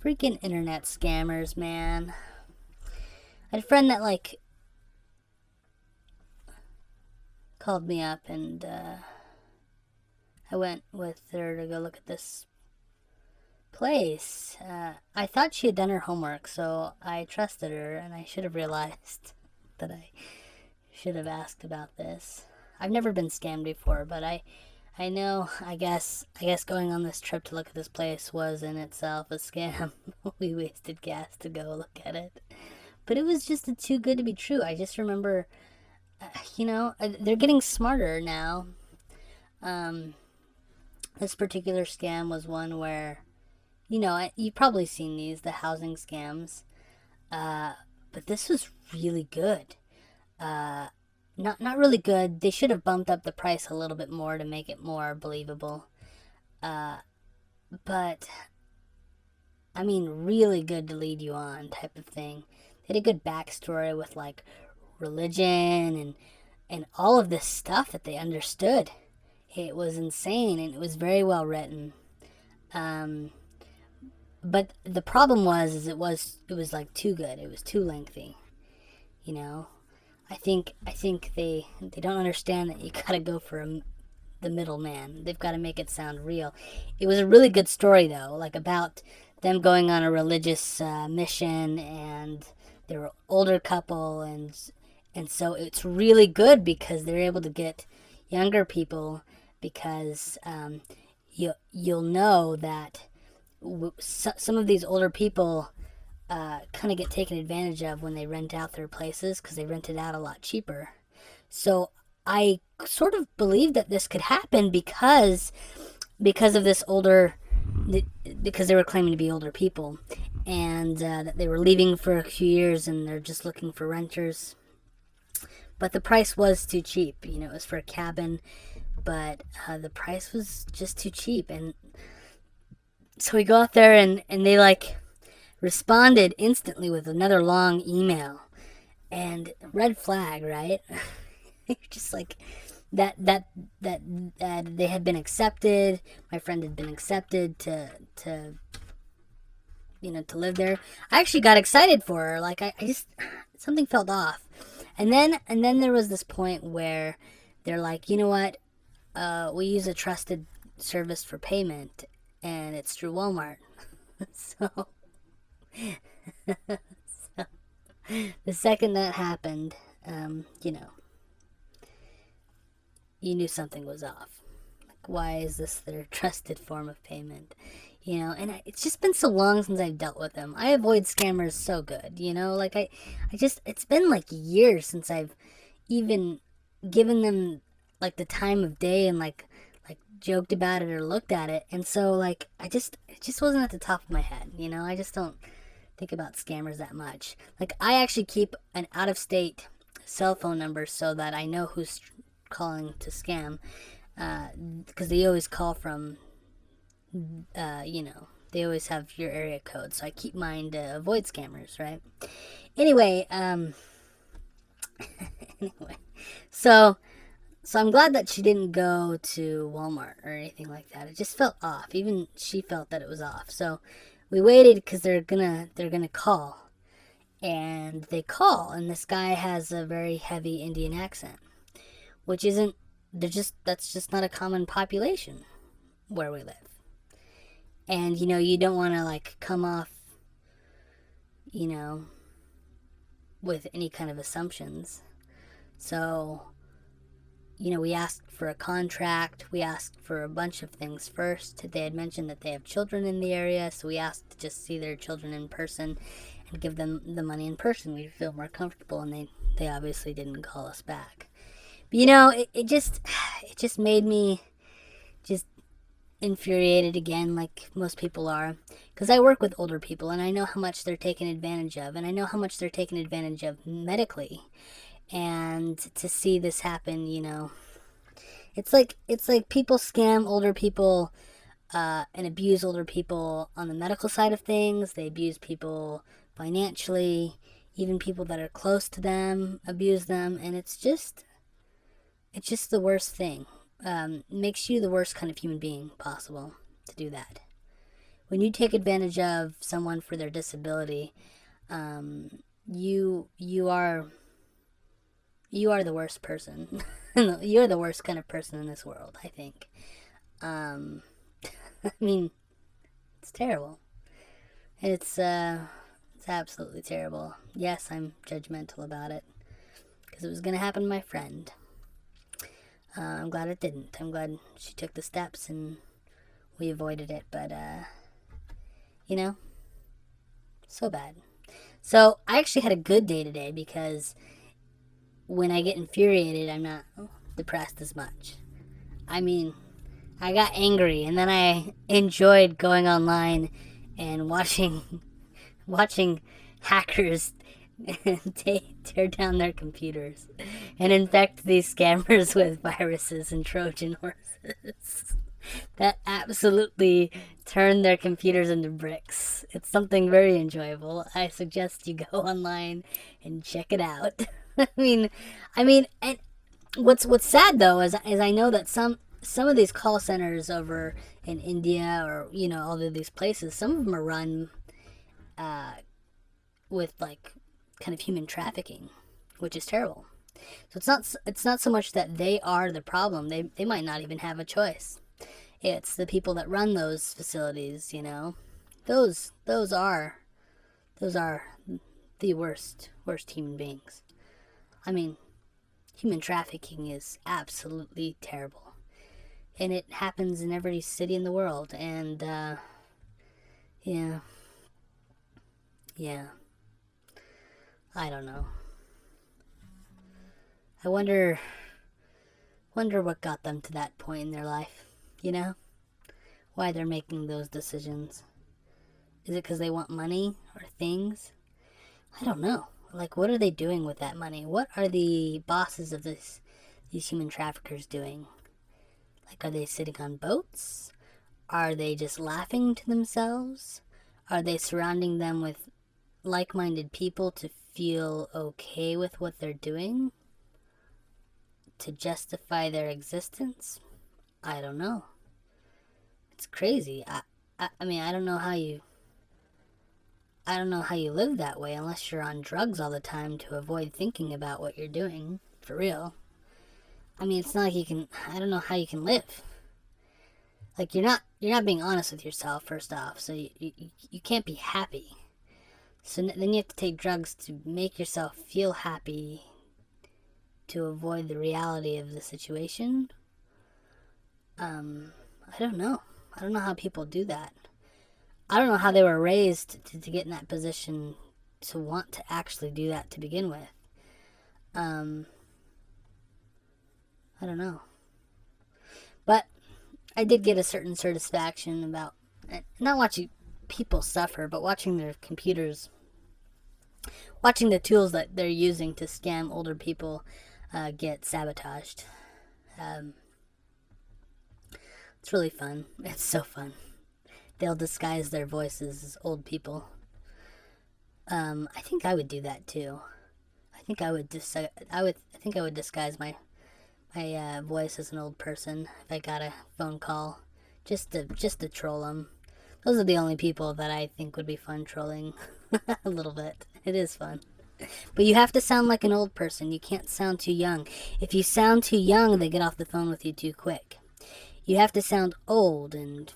Freaking internet scammers, man. I had a friend that, like, called me up and I went with her to go look at this place. I thought she had done her homework, so I trusted her, and I should have realized that I should have asked about this. I've never been scammed before, but I know. I guess going on this trip to look at this place was in itself a scam. We wasted gas to go look at it, but it was just too good to be true. I just remember, they're getting smarter now. Um, this particular scam was one where, you've probably seen these, the housing scams. Uh, but this was really good. Uh, not really good. They should have bumped up the price a little bit more to make it more believable. Uh, but I mean, really good to lead you on type of thing. They had a good backstory with like religion and all of this stuff that they understood. It was insane and it was very well written. Um, but the problem was, is it was like too good. It was too lengthy. You know, I think they don't understand that you gotta go for the middleman. They've got to make it sound real. It was a really good story though, like about them going on a religious mission, and they were an older couple, and so it's really good because they're able to get younger people because you'll know that some of these older people kind of get taken advantage of when they rent out their places because they rent it out a lot cheaper. So I sort of believe that this could happen because of this older, because they were claiming to be older people, and that they were leaving for a few years and they're just looking for renters. But the price was too cheap. It was for a cabin, but the price was just too cheap. And so we go out there, and they like responded instantly with another long email. And red flag, right? Just like that they had been accepted. My friend had been accepted to live there. I actually got excited for her. Like I just, something felt off. And then there was this point where they're like, you know what? We use a trusted service for payment, and it's through Walmart. So the second that happened, you know, you knew something was off. Like, why is this their trusted form of payment? It's just been so long since I've dealt with them. I avoid scammers so good, like I just, it's been like years since I've even given them like the time of day and like joked about it or looked at it. And so like, it just wasn't at the top of my head, I just don't think about scammers that much. Like, I actually keep an out of state cell phone number so that I know who's calling to scam, because they always call from, they always have your area code. So I keep mine to avoid scammers, right? Anyway, anyway, so so I'm glad that she didn't go to Walmart or anything like that. It just felt off. Even she felt that it was off. So we waited because they're gonna call, and they call, and this guy has a very heavy Indian accent, which isn't. That's just not a common population where we live. And you don't want to like come off, you know, with any kind of assumptions. So we asked for a contract. We asked for a bunch of things first. They had mentioned that they have children in the area, so we asked to just see their children in person and give them the money in person. We'd feel more comfortable, and they obviously didn't call us back. But it just made me just infuriated again, like most people are, because I work with older people and I know how much they're taken advantage of, and I know how much they're taken advantage of medically. And to see this happen, it's like people scam older people, and abuse older people on the medical side of things. They abuse people financially. Even people that are close to them abuse them, and it's just the worst thing. Makes you the worst kind of human being possible to do that. when you take advantage of someone for their disability, you are the worst person. You're the worst kind of person in this world, I think. Um, I mean, it's terrible. It's absolutely terrible. Yes, I'm judgmental about it because it was gonna happen to my friend. I'm glad it didn't. I'm glad she took the steps and we avoided it. But you know, so bad. So I actually had a good day today because when I get infuriated, I'm not depressed as much. I mean, I got angry and then I enjoyed going online and watching hackers tear down their computers and infect these scammers with viruses and Trojan horses that absolutely turn their computers into bricks. It's something very enjoyable. I suggest you go online and check it out. I mean, what's sad though is I know that some of these call centers over in India or all of these places, some of them are run with like kind of human trafficking, which is terrible. So it's not so much that they are the problem. They might not even have a choice. It's the people that run those facilities. Those are the worst human beings. I mean, human trafficking is absolutely terrible. And it happens in every city in the world. And, yeah. Yeah. I don't know. I wonder what got them to that point in their life. You know? Why they're making those decisions. Is it because they want money or things? I don't know. Like, what are they doing with that money? What are the bosses of these human traffickers doing? Like, are they sitting on boats? Are they just laughing to themselves? Are they surrounding them with like-minded people to feel okay with what they're doing? To justify their existence? I don't know. It's crazy. I mean, I don't know how you live that way unless you're on drugs all the time to avoid thinking about what you're doing. For real. I mean, it's not like you can. I don't know how you can live. Like you're not being honest with yourself first off, so you can't be happy. So then you have to take drugs to make yourself feel happy to avoid the reality of the situation. I don't know. I don't know how people do that. I don't know how they were raised to get in that position to want to actually do that to begin with. Um, I don't know. But I did get a certain satisfaction about not watching people suffer, but watching their computers, watching the tools that they're using to scam older people get sabotaged. Um, it's really fun. It's so fun. They'll disguise their voices as old people. I think I would do that too. I think I would disguise my voice as an old person if I got a phone call, just to troll them. Those are the only people that I think would be fun trolling. A little bit. It is fun. But you have to sound like an old person. You can't sound too young. If you sound too young, they get off the phone with you too quick. You have to sound old and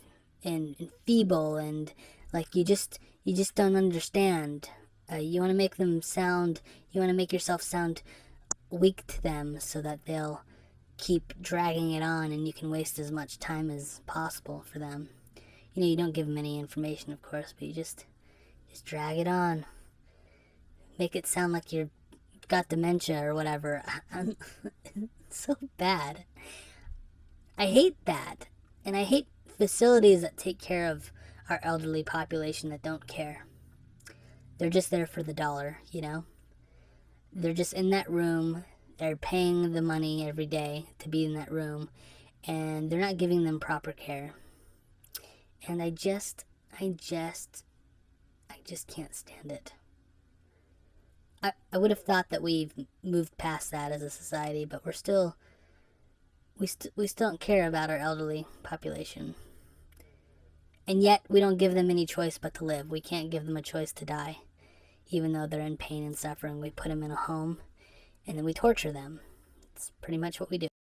feeble and like you just don't understand. You want to make them sound. You want to make yourself sound weak to them so that they'll keep dragging it on and you can waste as much time as possible for them. You don't give them any information, of course, but you just drag it on. Make it sound like you've got dementia or whatever. It's so bad. I hate that. And I hate facilities that take care of our elderly population that don't care. They're just there for the dollar. They're just in that room. They're paying the money every day to be in that room. And they're not giving them proper care. And I just can't stand it. I would have thought that we've moved past that as a society, but we still don't care about our elderly population. And yet we don't give them any choice but to live. We can't give them a choice to die. Even though they're in pain and suffering, we put them in a home and then we torture them. It's pretty much what we do.